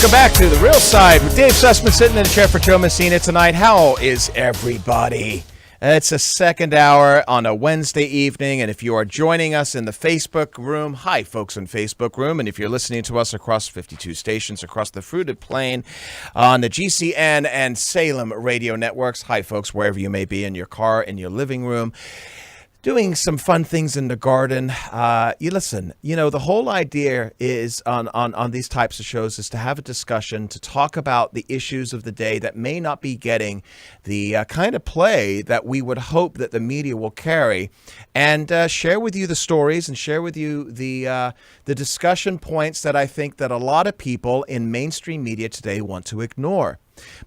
Welcome back to The Real Side with Dave Sussman sitting in the chair for Joe Messina tonight. How is everybody? It's a second hour on a Wednesday evening, and if you are joining us in the Facebook room, hi folks in Facebook room, and if you're listening to us across 52 stations across the fruited plain on the GCN and Salem radio networks, hi folks wherever you may be, in your car, in your living room, doing some fun things in the garden. You listen, the whole idea is on these types of shows is to have a discussion, to talk about the issues of the day that may not be getting the kind of play that we would hope that the media will carry, and share with you the stories and share with you the discussion points that I think that a lot of people in mainstream media today want to ignore.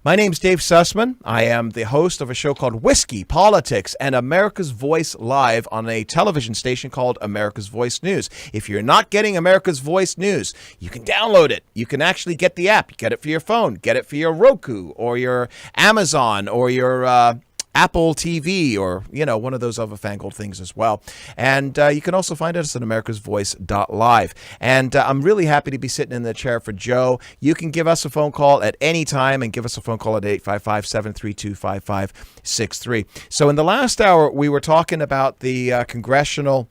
My name's Dave Sussman. I am the host of a show called Whiskey, Politics, and America's Voice Live on a television station called America's Voice News. If you're not getting America's Voice News, you can download it. You can actually get the app. Get it for your phone. Get it for your Roku or your Amazon or your Apple TV or, one of those other fangled things as well. And you can also find us at americasvoice.live. And I'm really happy to be sitting in the chair for Joe. You can give us a phone call at any time and give us a phone call at 855-732-5563. So in the last hour, we were talking about the congressional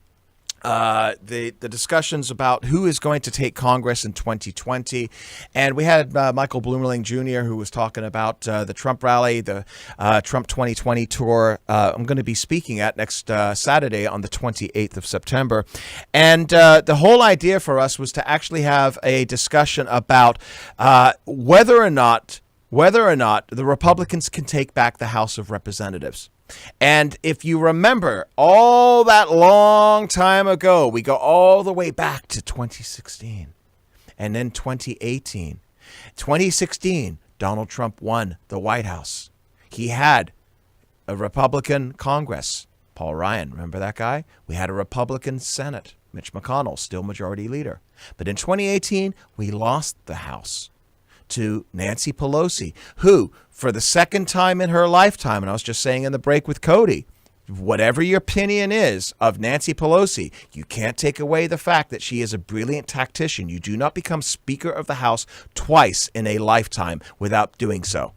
the discussions about who is going to take Congress in 2020. And we had Michael Bloomberg Jr., who was talking about the Trump rally, the Trump 2020 tour I'm going to be speaking at next Saturday on the 28th of September. And the whole idea for us was to actually have a discussion about whether or not the Republicans can take back the House of Representatives. And if you remember, all that long time ago, we go all the way back to 2016 and then 2018. 2016, Donald Trump won the White House. He had a Republican Congress. Paul Ryan, remember that guy? We had a Republican Senate. Mitch McConnell, still majority leader. But in 2018, we lost the House to Nancy Pelosi, who, for the second time in her lifetime, and I was just saying in the break with Cody, whatever your opinion is of Nancy Pelosi, you can't take away the fact that she is a brilliant tactician. You do not become Speaker of the House twice in a lifetime without doing so.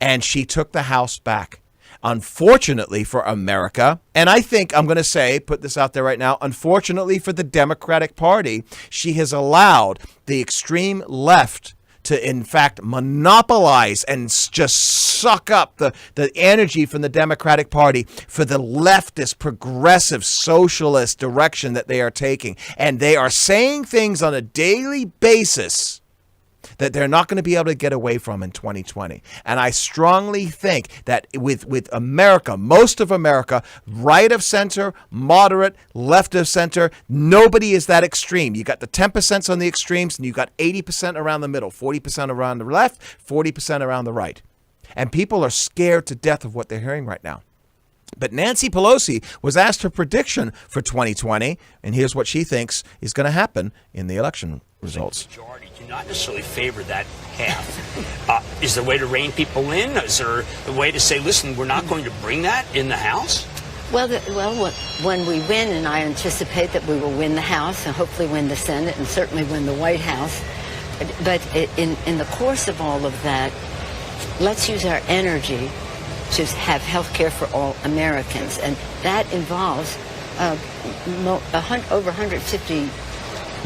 And she took the House back. Unfortunately for America, and I think I'm going to say, put this out there right now, unfortunately for the Democratic Party, she has allowed the extreme left to, in fact, monopolize and just suck up the energy from the Democratic Party for the leftist, progressive, socialist direction that they are taking. And they are saying things on a daily basis that they're not going to be able to get away from in 2020. And I strongly think that with America, most of America, right of center, moderate, left of center, nobody is that extreme. You got the 10% on the extremes, and you got 80% around the middle, 40% around the left, 40% around the right. And people are scared to death of what they're hearing right now. But Nancy Pelosi was asked her prediction for 2020, and here's what she thinks is going to happen in the election results. The majority do not necessarily favor that half. Is there a way to rein people in? Is there a way to say, listen, we're not going to bring that in the House? Well, when we win, and I anticipate that we will win the House and hopefully win the Senate and certainly win the White House, but in the course of all of that, let's use our energy to have health care for all Americans. And that involves over 150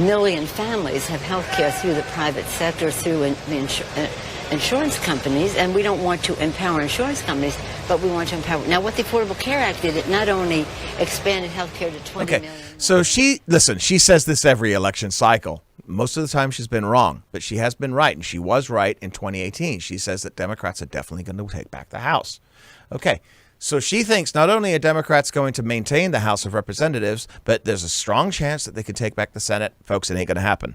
million families have health care through the private sector, through the insurance companies. And we don't want to empower insurance companies, but we want to empower. Now, what the Affordable Care Act did, it not only expanded health care to 20 million. So she says this every election cycle. Most of the time she's been wrong, but she has been right. And she was right in 2018. She says that Democrats are definitely going to take back the House. Okay, so she thinks not only are Democrats going to maintain the House of Representatives, but there's a strong chance that they could take back the Senate. Folks, it ain't going to happen.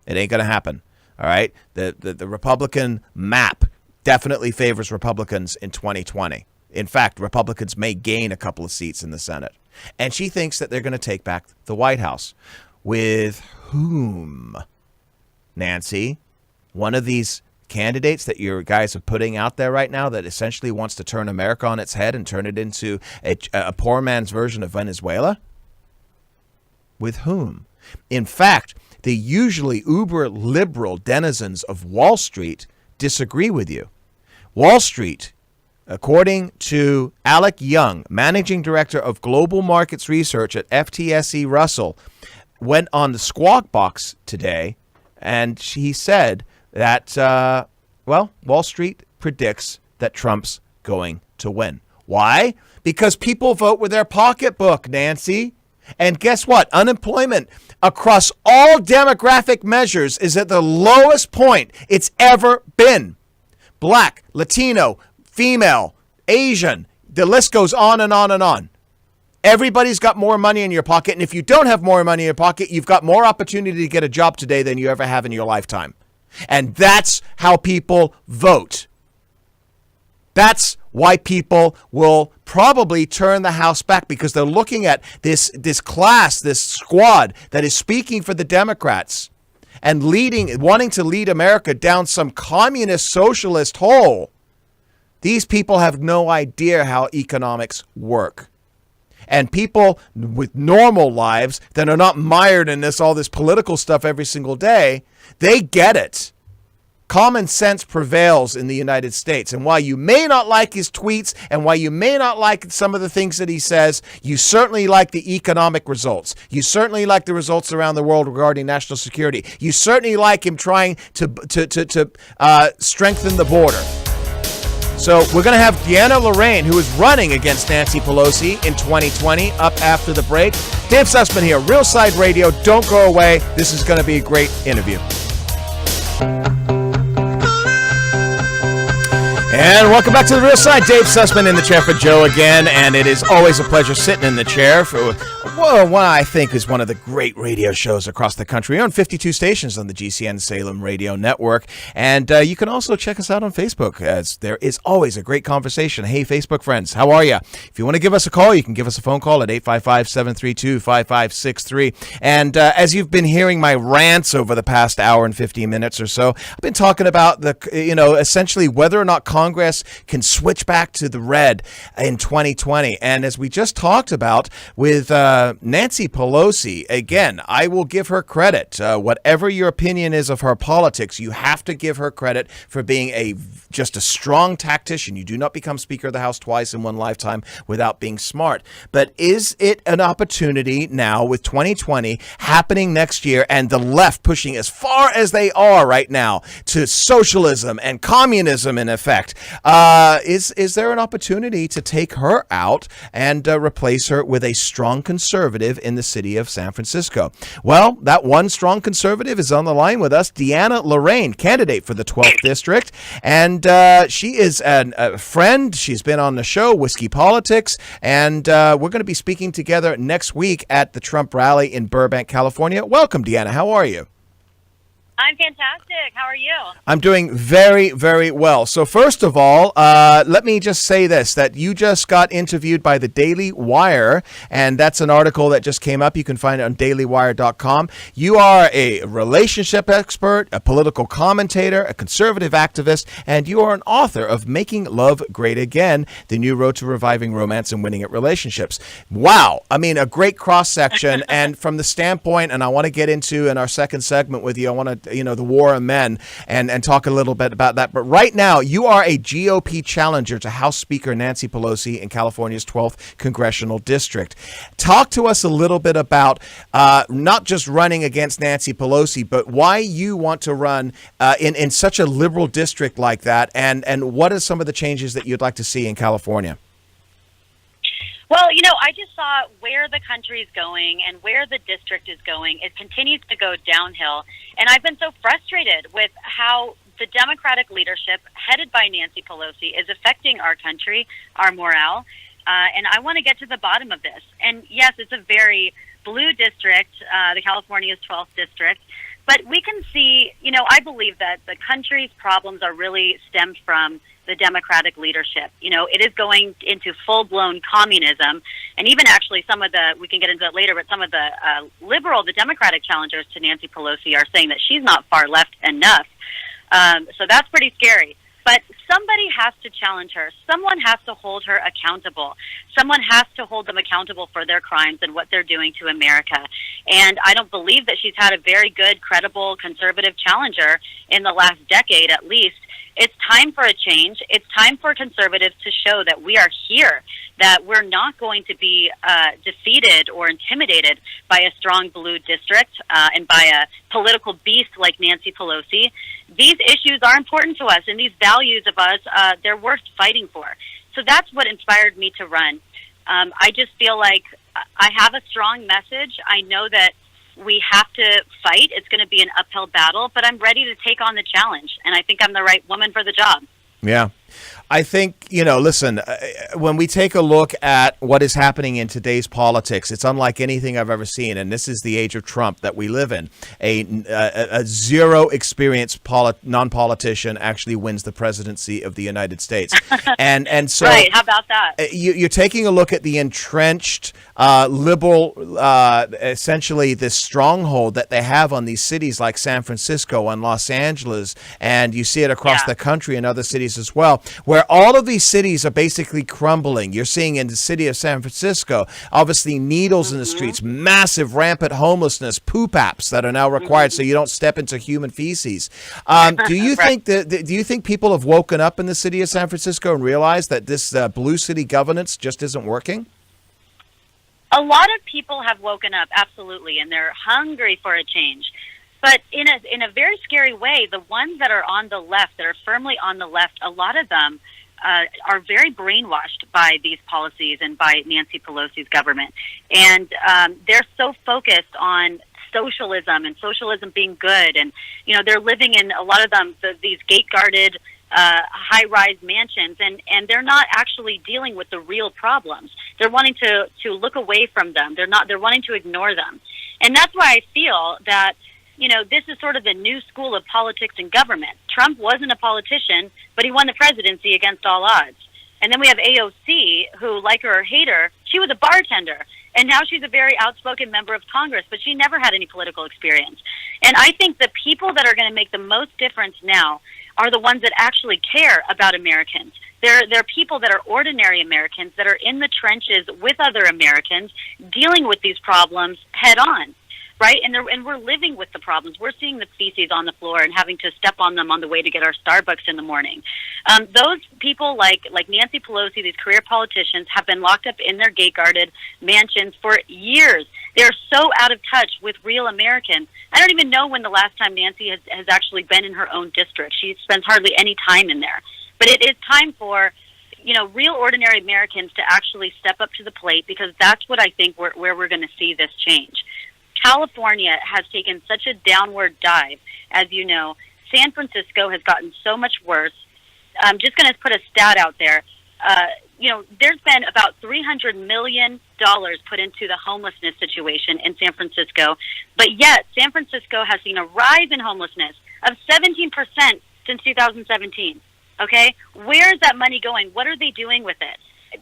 It ain't going to happen. All right? The Republican map definitely favors Republicans in 2020. In fact, Republicans may gain a couple of seats in the Senate. And she thinks that they're going to take back the White House. With whom? Nancy, one of these candidates that your guys are putting out there right now that essentially wants to turn America on its head and turn it into a poor man's version of Venezuela? With whom? In fact, the usually uber liberal denizens of Wall Street disagree with you. Wall Street, according to Alec Young, managing director of global markets research at FTSE Russell, went on the Squawk Box today, and he said that, Wall Street predicts that Trump's going to win. Why? Because people vote with their pocketbook, Nancy. And guess what? Unemployment across all demographic measures is at the lowest point it's ever been. Black, Latino, female, Asian, the list goes on and on and on. Everybody's got more money in your pocket. And if you don't have more money in your pocket, you've got more opportunity to get a job today than you ever have in your lifetime. And that's how people vote. That's why people will probably turn the House back, because they're looking at this class, this squad that is speaking for the Democrats and wanting to lead America down some communist socialist hole. These people have no idea how economics work. And people with normal lives that are not mired in all this political stuff every single day, they get it. Common sense prevails in the United States. And while you may not like his tweets and while you may not like some of the things that he says, you certainly like the economic results. You certainly like the results around the world regarding national security. You certainly like him trying to strengthen the border. So we're going to have DeAnna Lorraine, who is running against Nancy Pelosi in 2020, up after the break. Dave Sussman here, Real Side Radio. Don't go away. This is going to be a great interview. And welcome back to the Real Side. Dave Sussman in the chair for Joe again, and it is always a pleasure sitting in the chair for what I think is one of the great radio shows across the country. We're on 52 stations on the GCN Salem Radio Network, and you can also check us out on Facebook, as there is always a great conversation. Hey, Facebook friends, how are you? If you want to give us a call, you can give us a phone call at 855-732-5563. And as you've been hearing my rants over the past hour and 15 minutes or so, I've been talking about essentially whether or not Congress can switch back to the red in 2020. And as we just talked about with Nancy Pelosi, again, I will give her credit. Whatever your opinion is of her politics, you have to give her credit for being just a strong tactician. You do not become Speaker of the House twice in one lifetime without being smart. But is it an opportunity now with 2020 happening next year and the left pushing as far as they are right now to socialism and communism in effect? Is there an opportunity to take her out and replace her with a strong conservative in the city of San Francisco? Well, that one strong conservative is on the line with us, DeAnna Lorraine, candidate for the 12th District. And she is a friend. She's been on the show, Whiskey Politics. And we're going to be speaking together next week at the Trump rally in Burbank, California. Welcome, DeAnna. How are you? I'm fantastic. How are you? I'm doing very, very well. So first of all, let me just say this, that you just got interviewed by the Daily Wire, and that's an article that just came up. You can find it on dailywire.com. You are a relationship expert, a political commentator, a conservative activist, and you are an author of Making Love Great Again, The New Road to Reviving Romance and Winning at Relationships. Wow. I mean, a great cross-section. And from the standpoint, and I want to get into in our second segment with you, I want to the war of men and talk a little bit about that. But right now, you are a GOP challenger to House Speaker Nancy Pelosi in California's 12th Congressional District. Talk to us a little bit about not just running against Nancy Pelosi, but why you want to run in such a liberal district like that, and what are some of the changes that you'd like to see in California? Well, I just saw where the country is going and where the district is going. It continues to go downhill. And I've been so frustrated with how the Democratic leadership, headed by Nancy Pelosi, is affecting our country, our morale. And I want to get to the bottom of this. And yes, it's a very blue district, the California's 12th district. But we can see, I believe that the country's problems are really stemmed from the Democratic leadership. It is going into full-blown communism, and even actually we can get into that later, but some of the the Democratic challengers to Nancy Pelosi are saying that she's not far left enough. So that's pretty scary. But But somebody has to challenge her. Someone has to hold her accountable. Someone has to hold them accountable for their crimes and what they're doing to America. And I don't believe that she's had a very good, credible, conservative challenger in the last decade at least. It's time for a change. It's time for conservatives to show that we are here, that we're not going to be defeated or intimidated by a strong blue district and by a political beast like Nancy Pelosi. These issues are important to us, and these values of us, they're worth fighting for. So that's what inspired me to run. I just feel like I have a strong message. I know that we have to fight. It's going to be an uphill battle, but I'm ready to take on the challenge, and I think I'm the right woman for the job. Yeah. I think, listen, when we take a look at what is happening in today's politics, it's unlike anything I've ever seen. And this is the age of Trump that we live in. A zero experience non-politician actually wins the presidency of the United States. And so, right. How about that? You're taking a look at the entrenched liberal, essentially this stronghold that they have on these cities like San Francisco and Los Angeles. And you see it across the country and other cities as well, where all of these cities are basically crumbling. You're seeing in the city of San Francisco, obviously needles in the streets, massive rampant homelessness, poop apps that are now required so you don't step into human feces. Do you think do you think people have woken up in the city of San Francisco and realized that this blue city governance just isn't working? A lot of people have woken up, absolutely, and they're hungry for a change. But in a very scary way, the ones that are on the left, that are firmly on the left, a lot of them are very brainwashed by these policies and by Nancy Pelosi's government. And they're so focused on socialism and socialism being good. And, they're living in, a lot of them, these gate-guarded high-rise mansions, and they're not actually dealing with the real problems. They're wanting to look away from them. They're wanting to ignore them. And that's why I feel that this is sort of the new school of politics and government. Trump wasn't a politician, but he won the presidency against all odds. And then we have AOC, who, like her or hate her, she was a bartender. And now she's a very outspoken member of Congress, but she never had any political experience. And I think the people that are going to make the most difference now are the ones that actually care about Americans. They're people that are ordinary Americans that are in the trenches with other Americans, dealing with these problems head on. Right, and we're living with the problems. We're seeing the feces on the floor and having to step on them on the way to get our Starbucks in the morning. Those people like Nancy Pelosi, these career politicians, have been locked up in their gate-guarded mansions for years. They're so out of touch with real Americans. I don't even know when the last time Nancy has actually been in her own district. She spends hardly any time in there. But it is time for real ordinary Americans to actually step up to the plate, because that's what I think where we're going to see this change. California has taken such a downward dive. As you know, San Francisco has gotten so much worse. I'm just going to put a stat out there. There's been about $300 million put into the homelessness situation in San Francisco, but yet San Francisco has seen a rise in homelessness of 17% since 2017. Okay? Where is that money going? What are they doing with it?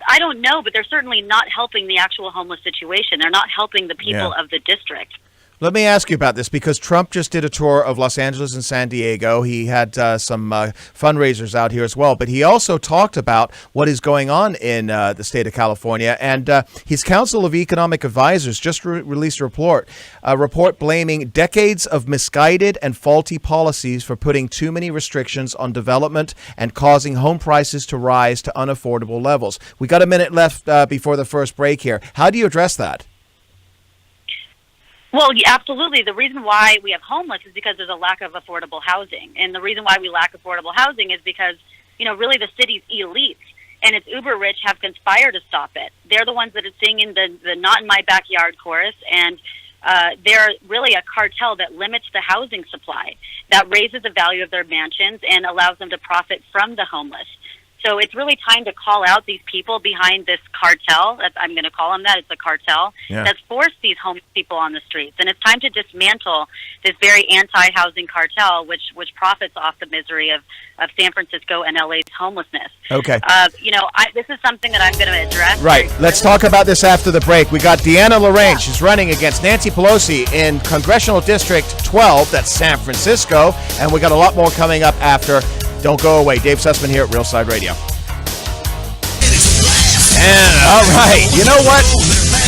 I don't know, but they're certainly not helping the actual homeless situation. They're not helping the people of the district. Let me ask you about this, because Trump just did a tour of Los Angeles and San Diego. He had some fundraisers out here as well, but he also talked about what is going on in the state of California. And his Council of Economic Advisors just released a report blaming decades of misguided and faulty policies for putting too many restrictions on development and causing home prices to rise to unaffordable levels. We got a minute left before the first break here. How do you address that? Well, absolutely. The reason why we have homeless is because there's a lack of affordable housing. And the reason why we lack affordable housing is because, really the city's elites and its uber rich have conspired to stop it. They're the ones that are singing the Not in My Backyard chorus, and they're really a cartel that limits the housing supply, that raises the value of their mansions and allows them to profit from the homeless. So it's really time to call out these people behind this cartel. I'm going to call them that. It's a cartel that's forced these homeless people on the streets. And it's time to dismantle this very anti-housing cartel, which profits off the misery of San Francisco and LA's homelessness. Okay. This is something that I'm going to address. Right. Let's talk about this after the break. We got DeAnna Lorraine. She's running against Nancy Pelosi in Congressional District 12. That's San Francisco. And we got a lot more coming up after Don't go away. Dave Sussman here at Real Side Radio. And all right, you know what?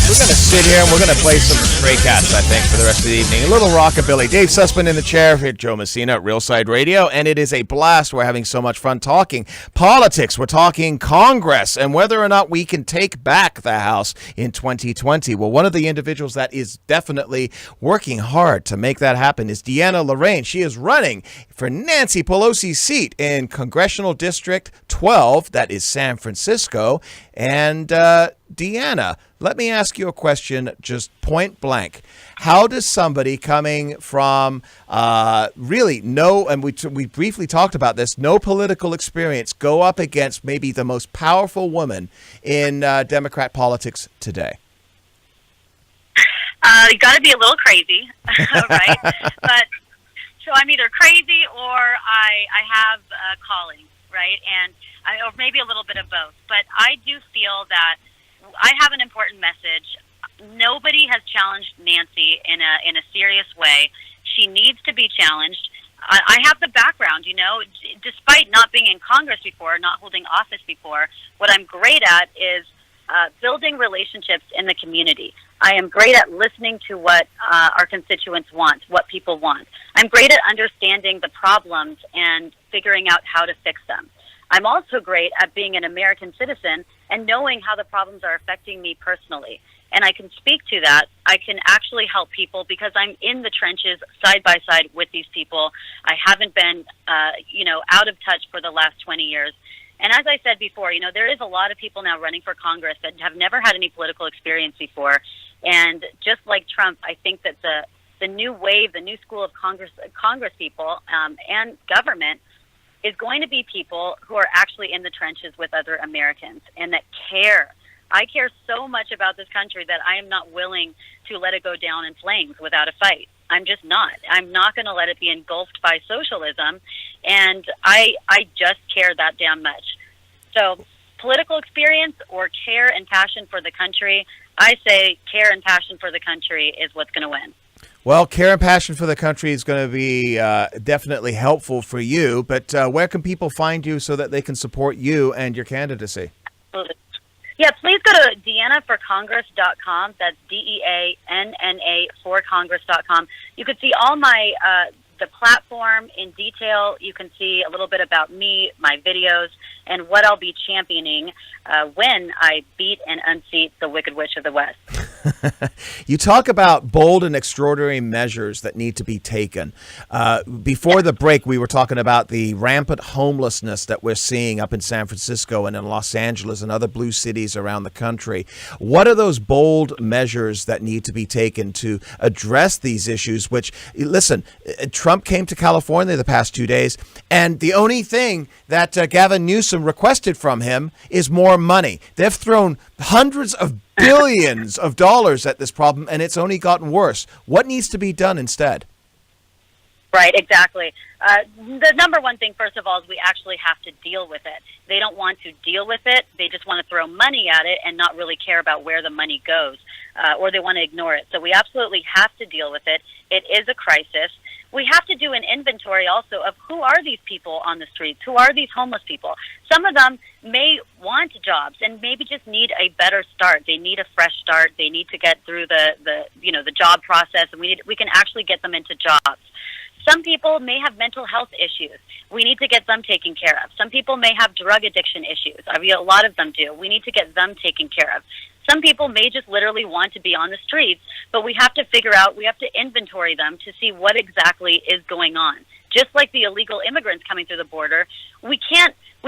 We're going to sit here and we're going to play some Stray Cats, I think, for the rest of the evening. A little rockabilly. Dave Sussman in the chair here, Joe Messina at Real Side Radio, and it is a blast. We're having so much fun talking politics. We're talking Congress and whether or not we can take back the House in 2020. Well, one of the individuals that is definitely working hard to make that happen is DeAnna Lorraine. She is running for Nancy Pelosi's seat in Congressional District 12, that is San Francisco. And DeAnna, let me ask you a question, just point blank. How does somebody coming from really no, and we briefly talked about this, no political experience, go up against maybe the most powerful woman in Democrat politics today? You got to be a little crazy, right? But so I'm either crazy or I have a calling, right? And or maybe a little bit of both. But I do feel that I have an important message. Nobody has challenged Nancy in a serious way. She needs to be challenged. I have the background, you know, despite not being in Congress before, not holding office before, what I'm great at is building relationships in the community. I am great at listening to what our constituents want, what people want. I'm great at understanding the problems and figuring out how to fix them. I'm also great at being an American citizen and knowing how the problems are affecting me personally. And I can speak to that. I can actually help people because I'm in the trenches side by side with these people. I haven't been, out of touch for the last 20 years. And as I said before, you know, there is a lot of people now running for Congress that have never had any political experience before. And just like Trump, I think that the new wave, the new school of Congress people and government is going to be people who are actually in the trenches with other Americans and that care. I care so much about this country that I am not willing to let it go down in flames without a fight. I'm just not. I'm not going to let it be engulfed by socialism, and I just care that damn much. So political experience or care and passion for the country, I say care and passion for the country is what's going to win. Well, care and passion for the country is going to be definitely helpful for you, but where can people find you so that they can support you and your candidacy? Absolutely. Yeah, please go to DeAnnaforcongress.com. That's DEANNA for Congress.com. You can see all my the platform in detail. You can see a little bit about me, my videos, and what I'll be championing when I beat and unseat the Wicked Witch of the West. You talk about bold and extraordinary measures that need to be taken. Before the break, we were talking about the rampant homelessness that we're seeing up in San Francisco and in Los Angeles and other blue cities around the country. What are those bold measures that need to be taken to address these issues? Which, listen, Trump came to California the past 2 days, and the only thing that Gavin Newsom requested from him is more money. They've thrown hundreds of billions of dollars at this problem, and it's only gotten worse. What needs to be done instead? Right, exactly. The number one thing, first of all, is we actually have to deal with it. They don't want to deal with it. They just want to throw money at it and not really care about where the money goes, or they want to ignore it. So we absolutely have to deal with it. It is a crisis. We have to do an inventory also of who are these people on the streets? Who are these homeless people? Some of them may want jobs and maybe just need a better start. They need a fresh start. They need to get through the job process, and we can actually get them into jobs. Some people may have mental health issues. We need to get them taken care of. Some people may have drug addiction issues. I mean, a lot of them do. We need to get them taken care of. Some people may just literally want to be on the streets, but we have to figure out, we have to inventory them to see what exactly is going on. Just like the illegal immigrants coming through the border, we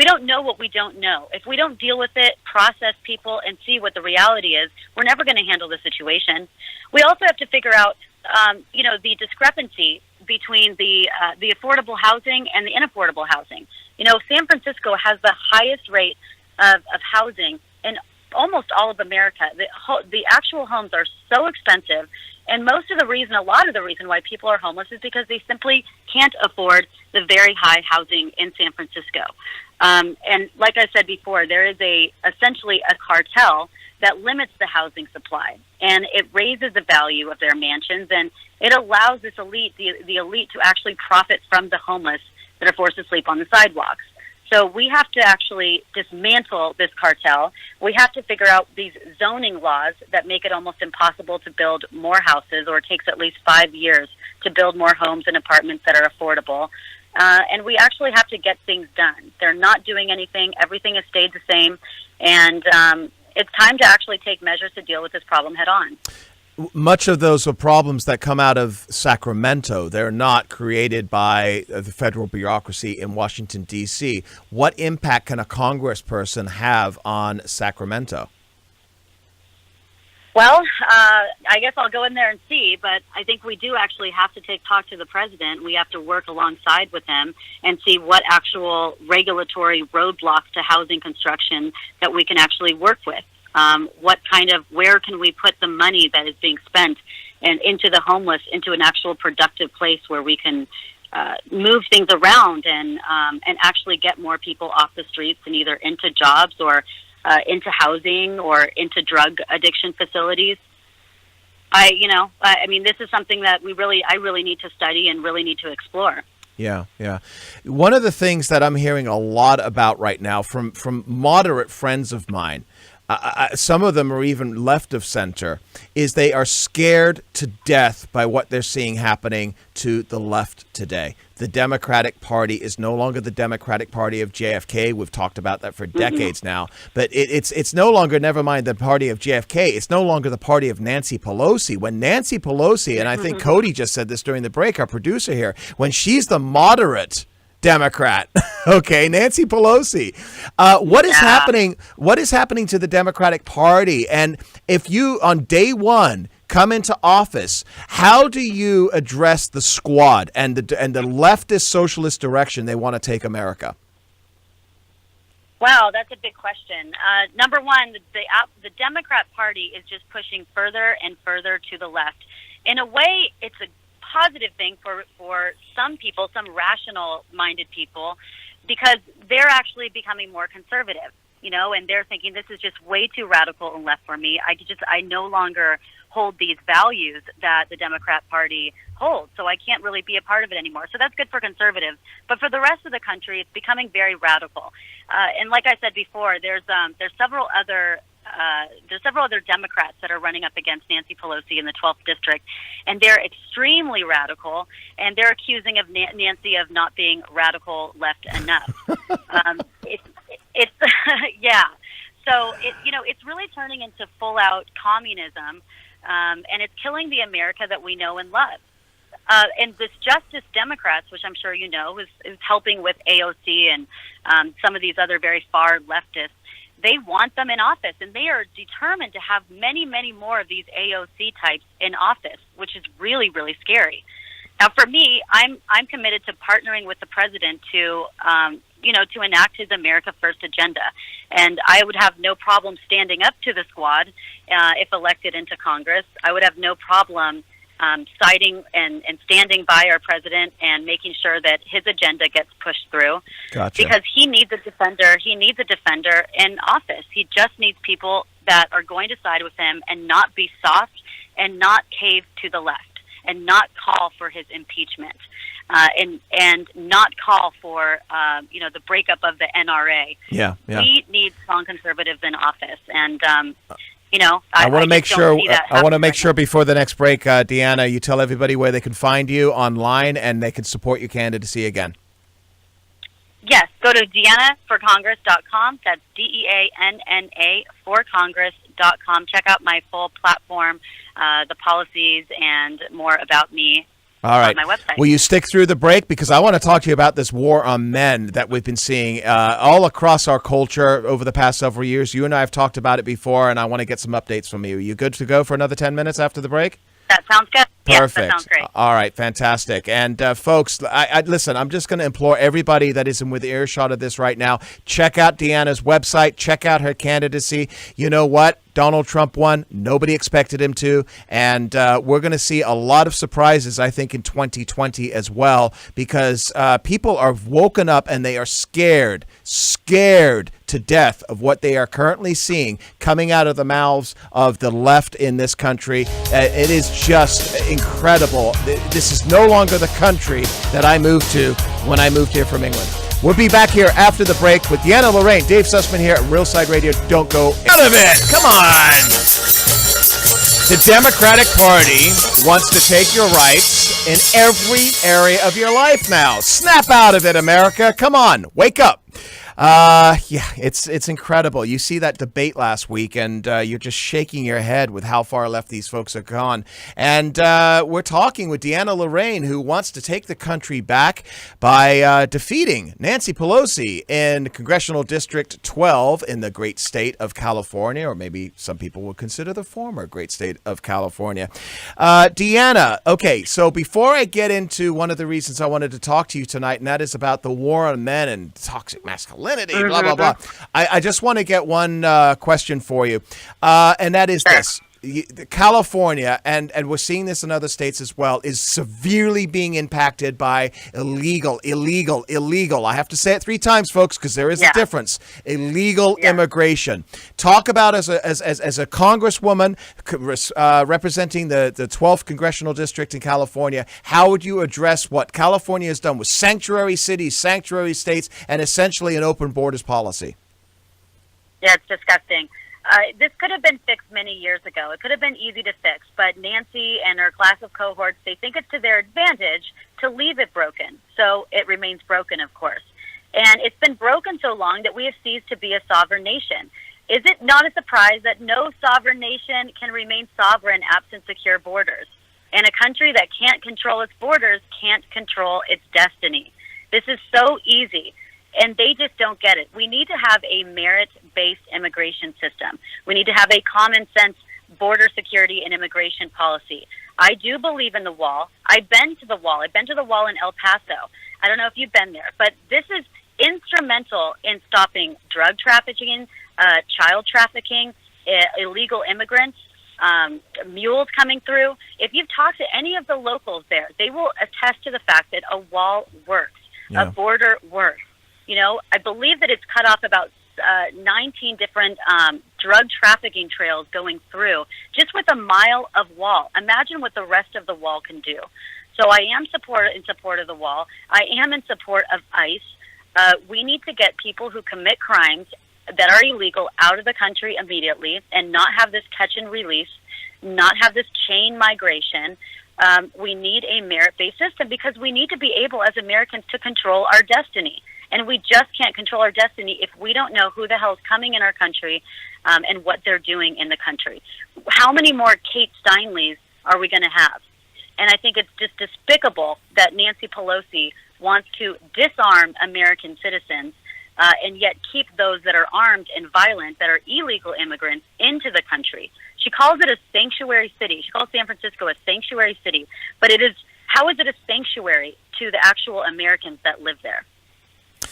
don't know what we don't know. If we don't deal with it, process people, and see what the reality is, we're never going to handle the situation. We also have to figure out, the discrepancy between the affordable housing and the unaffordable housing. You know, San Francisco has the highest rate of housing in almost all of America. The actual homes are so expensive, and a lot of the reason why people are homeless is because they simply can't afford the very high housing in San Francisco. And like I said before, there is essentially a cartel that limits the housing supply, and it raises the value of their mansions, and it allows this elite, the elite, to actually profit from the homeless that are forced to sleep on the sidewalks. So we have to actually dismantle this cartel. We have to figure out these zoning laws that make it almost impossible to build more houses, or it takes at least 5 years to build more homes and apartments that are affordable. And we actually have to get things done. They're not doing anything. Everything has stayed the same. And it's time to actually take measures to deal with this problem head on. Much of those are problems that come out of Sacramento. They're not created by the federal bureaucracy in Washington, D.C. What impact can a congressperson have on Sacramento? Well, I guess I'll go in there and see, but I think we do actually have to talk to the president. We have to work alongside with him and see what actual regulatory roadblocks to housing construction that we can actually work with. Where can we put the money that is being spent and into the homeless, into an actual productive place where we can move things around and actually get more people off the streets and either into jobs or into housing or into drug addiction facilities. I mean, this is something that I really need to study and really need to explore. Yeah. One of the things that I'm hearing a lot about right now from moderate friends of mine, some of them are even left of center, is they are scared to death by what they're seeing happening to the left today. The Democratic Party is no longer the Democratic Party of JFK. We've talked about that for decades now. But it's no longer, never mind the party of JFK, it's no longer the party of Nancy Pelosi. When Nancy Pelosi, and I think Cody just said this during the break, our producer here, when she's the moderate Democrat, okay, Nancy Pelosi. What is happening? What is happening to the Democratic Party? And if you, on day one, come into office, how do you address the squad and the leftist socialist direction they want to take America? Wow, that's a big question. Number one, the Democrat Party is just pushing further and further to the left. In a way, it's a positive thing for some people, some rational-minded people, because they're actually becoming more conservative, and they're thinking this is just way too radical and left for me. I no longer hold these values that the Democrat Party holds, so I can't really be a part of it anymore. So that's good for conservatives, but for the rest of the country, it's becoming very radical. And like I said before, there's several other Democrats that are running up against Nancy Pelosi in the 12th district, and they're extremely radical, and they're accusing of Nancy of not being radical left enough. Yeah. So it's really turning into full out communism, and it's killing the America that we know and love. And this Justice Democrats, which I'm sure you know, is helping with AOC and some of these other very far leftists. They want them in office, and they are determined to have many, many more of these AOC types in office, which is really, really scary. Now, for me, I'm committed to partnering with the president to enact his America First agenda, and I would have no problem standing up to the squad if elected into Congress. I would have no problem siding and standing by our president and making sure that his agenda gets pushed through. Gotcha. Because he needs a defender. He needs a defender in office. He just needs people that are going to side with him and not be soft and not cave to the left and not call for his impeachment and not call for the breakup of the NRA. Yeah. We need strong conservatives in office, and I want to make sure. I want to make sure before the next break, DeAnna, you tell everybody where they can find you online and they can support your candidacy again. Yes, go to DeAnnaforcongress.com. That's DEANNA for Congress.com. Check out my full platform, the policies, and more about me. All right. On my website. Will you stick through the break? Because I want to talk to you about this war on men that we've been seeing all across our culture over the past several years. You and I have talked about it before, and I want to get some updates from you. Are you good to go for another 10 minutes after the break? That sounds good. Perfect. Yes, that sounds great. All right, fantastic. And folks, listen, I'm just going to implore everybody that is in with earshot of this right now, check out DeAnna's website, check out her candidacy. You know what? Donald Trump won. Nobody expected him to. And we're going to see a lot of surprises, I think, in 2020 as well, because people are woken up and they are scared to death of what they are currently seeing coming out of the mouths of the left in this country. It is just incredible. This is no longer the country that I moved to when I moved here from England. We'll be back here after the break with DeAnna Lorraine, Dave Sussman here at Real Side Radio. Don't go out of it. Come on. The Democratic Party wants to take your rights in every area of your life now. Snap out of it, America. Come on. Wake up. Yeah, it's incredible. You see that debate last week, and you're just shaking your head with how far left these folks have gone. And we're talking with DeAnna Lorraine, who wants to take the country back by defeating Nancy Pelosi in Congressional District 12 in the great state of California, or maybe some people would consider the former great state of California. DeAnna, okay, so before I get into one of the reasons I wanted to talk to you tonight, and that is about the war on men and toxic masculinity, blah, blah, blah. I just want to get one question for you, and that is this. California, and we're seeing this in other states as well, is severely being impacted by illegal. I have to say it 3 times, folks, because there is a difference. Illegal immigration. Talk about as a congresswoman representing the 12th congressional district in California, how would you address what California has done with sanctuary cities, sanctuary states, and essentially an open borders policy? Yeah, it's disgusting. This could have been fixed many years ago. It could have been easy to fix, but Nancy and her class of cohorts, they think it's to their advantage to leave it broken. So it remains broken, of course. And it's been broken so long that we have ceased to be a sovereign nation. Is it not a surprise that no sovereign nation can remain sovereign absent secure borders? And a country that can't control its borders can't control its destiny. This is so easy. And they just don't get it. We need to have a merit-based immigration system. We need to have a common-sense border security and immigration policy. I do believe in the wall. I've been to the wall. I've been to the wall in El Paso. I don't know if you've been there, but this is instrumental in stopping drug trafficking, child trafficking, illegal immigrants, mules coming through. If you've talked to any of the locals there, they will attest to the fact that a wall works, a border works. You know, I believe that it's cut off about 19 different drug trafficking trails going through just with a mile of wall. Imagine what the rest of the wall can do. So I am in support of the wall. I am in support of ICE. We need to get people who commit crimes that are illegal out of the country immediately and not have this catch and release, not have this chain migration. We need a merit-based system because we need to be able as Americans to control our destiny. And we just can't control our destiny if we don't know who the hell is coming in our country and what they're doing in the country. How many more Kate Steinleys are we going to have? And I think it's just despicable that Nancy Pelosi wants to disarm American citizens and yet keep those that are armed and violent, that are illegal immigrants, into the country. She calls it a sanctuary city. She calls San Francisco a sanctuary city. But how is it a sanctuary to the actual Americans that live there?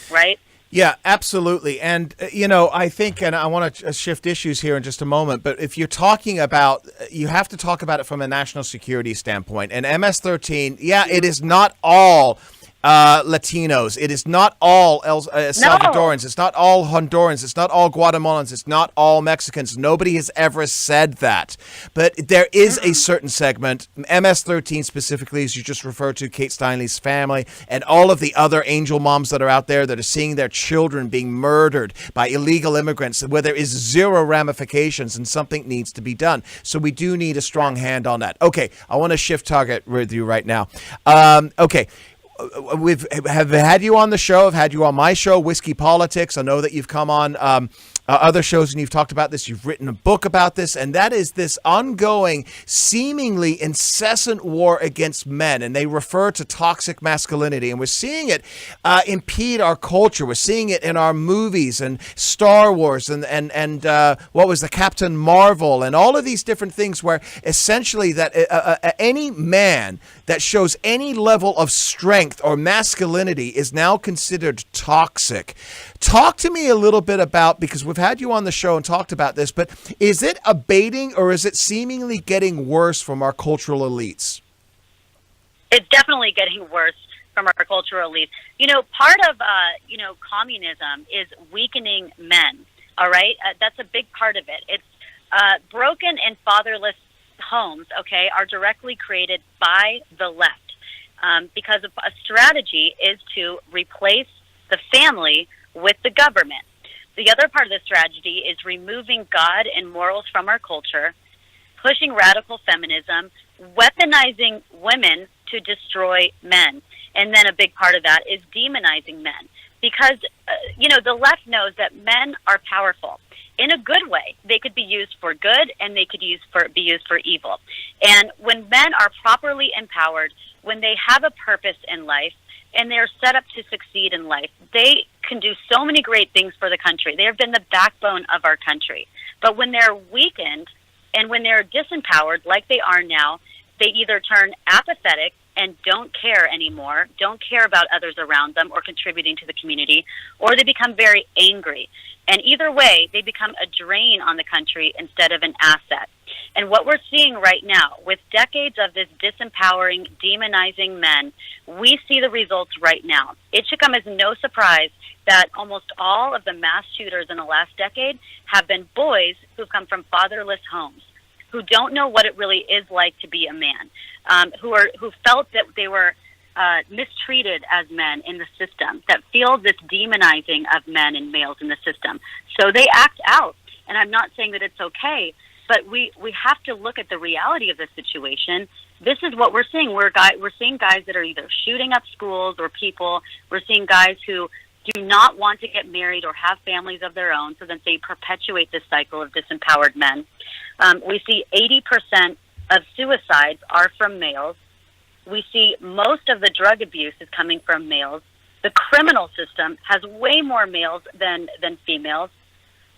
Right? Yeah, absolutely. And, you know, I think, and I want to shift issues here in just a moment, but if you're talking about, you have to talk about it from a national security standpoint. And MS-13, it is not all Latinos. It is not all Salvadorans. It's not all Hondurans. It's not all Guatemalans. It's not all Mexicans. Nobody has ever said that. But there is a certain segment, MS-13 specifically, as you just referred to, Kate Steinle's family, and all of the other angel moms that are out there that are seeing their children being murdered by illegal immigrants, where there is zero ramifications and something needs to be done. So we do need a strong hand on that. Okay, I want to shift target with you right now. Okay. Have had you on the show. I've had you on my show, Whiskey Politics. I know that you've come on other shows and you've talked about this. You've written a book about this, and that is this ongoing, seemingly incessant war against men. And they refer to toxic masculinity, and we're seeing it impede our culture. We're seeing it in our movies and Star Wars and what was the Captain Marvel and all of these different things, where essentially that any man that shows any level of strength or masculinity is now considered toxic. Talk to me a little bit about, because we've had you on the show and talked about this, but is it abating or is it seemingly getting worse from our cultural elites? It's definitely getting worse from our cultural elites. You know, part of, communism is weakening men, all right? That's a big part of it. It's broken and fatherless homes, okay, are directly created by the left because a strategy is to replace the family with the government. The other part of the strategy is removing God and morals from our culture, pushing radical feminism, weaponizing women to destroy men. And then a big part of that is demonizing men. Because, the left knows that men are powerful in a good way. They could be used for good and they could be used for evil. And when men are properly empowered, when they have a purpose in life, and they're set up to succeed in life, they can do so many great things for the country. They have been the backbone of our country. But when they're weakened and when they're disempowered, like they are now, they either turn apathetic and don't care anymore, don't care about others around them or contributing to the community, or they become very angry. And either way, they become a drain on the country instead of an asset. And what we're seeing right now, with decades of this disempowering, demonizing men, we see the results right now. It should come as no surprise that almost all of the mass shooters in the last decade have been boys who've come from fatherless homes, who don't know what it really is like to be a man, who felt that they were mistreated as men in the system, that feel this demonizing of men and males in the system. So they act out. And I'm not saying that it's okay, but we have to look at the reality of the situation. This is what we're seeing. We're seeing guys that are either shooting up schools or people. We're seeing guys who do not want to get married or have families of their own, so that they perpetuate this cycle of disempowered men. We see 80% of suicides are from males. We see most of the drug abuse is coming from males. The criminal system has way more males than females.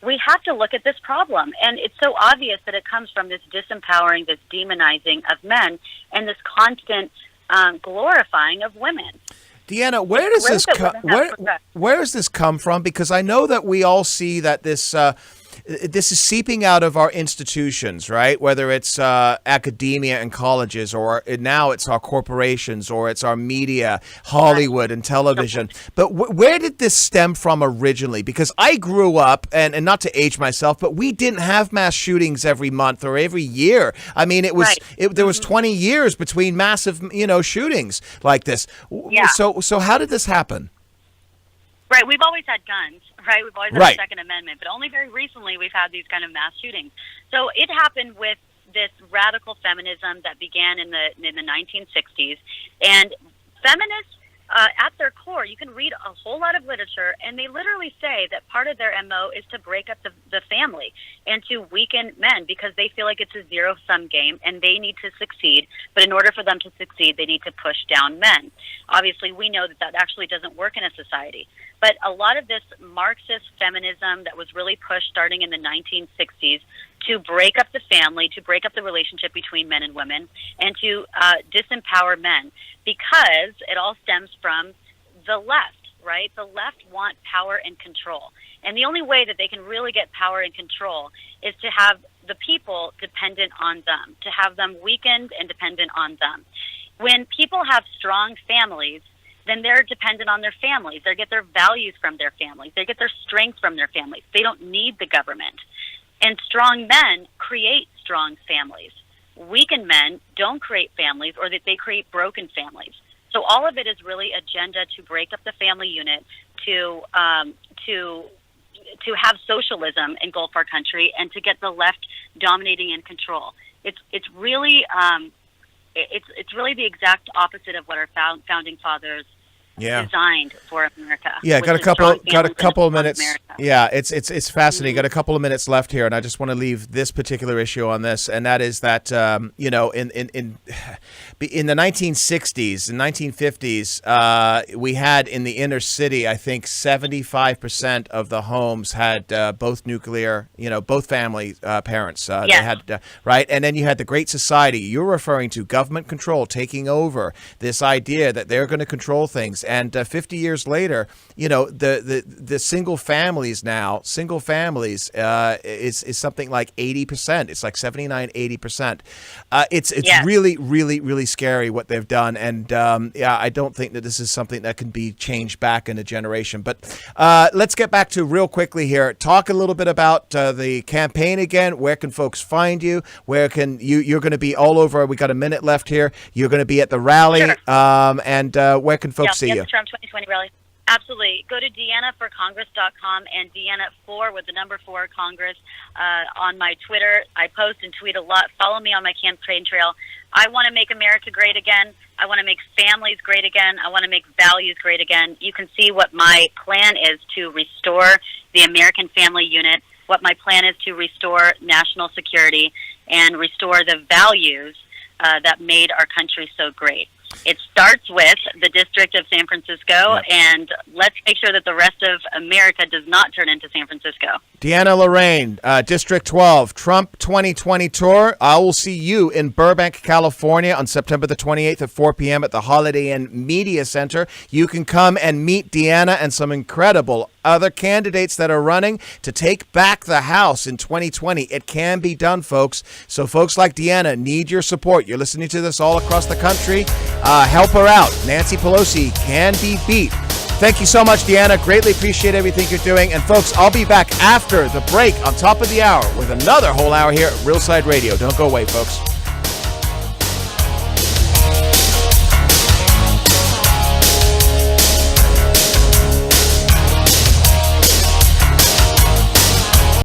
We have to look at this problem, and it's so obvious that it comes from this disempowering, this demonizing of men, and this constant glorifying of women. DeAnna, where does this come from? Because I know that we all see that this is seeping out of our institutions, right? Whether it's academia and colleges, or now it's our corporations, or it's our media, Hollywood and television. But where did this stem from originally? Because I grew up, and not to age myself, but we didn't have mass shootings every month or every year. I mean, there was 20 years between massive, shootings like this. Yeah. So how did this happen? Right, we've always had guns, right? We've always had the Second Amendment, but only very recently we've had these kind of mass shootings. So it happened with this radical feminism that began in the 1960s, and feminists, at their core, you can read a whole lot of literature, and they literally say that part of their MO is to break up the family and to weaken men, because they feel like it's a zero-sum game and they need to succeed. But in order for them to succeed, they need to push down men. Obviously, we know that actually doesn't work in a society. But a lot of this Marxist feminism that was really pushed starting in the 1960s to break up the family, to break up the relationship between men and women, and to disempower men, because it all stems from the left, right? The left want power and control. And the only way that they can really get power and control is to have the people dependent on them, to have them weakened and dependent on them. When people have strong families, then they're dependent on their families. They get their values from their families. They get their strength from their families. They don't need the government. And strong men create strong families. Weakened men don't create families, or that they create broken families. So all of it is really agenda to break up the family unit, to have socialism engulf our country, and to get the left dominating and control. It's really the exact opposite of what our founding fathers designed for America. Yeah, got a couple of minutes. Yeah, it's fascinating. Got a couple of minutes left here, and I just want to leave this particular issue on this, and that is that in the 1960s and 1950s, we had in the inner city, I think 75% of the homes had both nuclear, both family parents. They had right, and then you had the Great Society. You're referring to government control taking over, this idea that they're going to control things. And 50 years later, the single family families now, single families, is something like 80%. It's like 79, 80%. It's really, really, really scary what they've done. And I don't think that this is something that can be changed back in a generation. But let's get back to real quickly here. Talk a little bit about the campaign again. Where can folks find you? Where can you're going to be all over? We got a minute left here. You're going to be at the rally. Sure. And where can folks see you? The Trump 2020 rally. Absolutely. Go to DeAnnaForCongress.com and Deanna4 with the number 4 Congress on my Twitter. I post and tweet a lot. Follow me on my campaign trail. I want to make America great again. I want to make families great again. I want to make values great again. You can see what my plan is to restore the American family unit, what my plan is to restore national security and restore the values that made our country so great. It starts with the District of San Francisco, and let's make sure that the rest of America does not turn into San Francisco. DeAnna Lorraine, District 12, Trump 2020 Tour. I will see you in Burbank, California on September the 28th at 4 p.m. at the Holiday Inn Media Center. You can come and meet DeAnna and some incredible other candidates that are running to take back the House in 2020. It can be done, folks. So folks like DeAnna need your support. You're listening to this all across the country. Help her out. Nancy Pelosi can be beat. Thank you so much, DeAnna. Greatly appreciate everything you're doing. And folks, I'll be back after the break on top of the hour with another whole hour here at Real Side Radio. Don't go away, folks.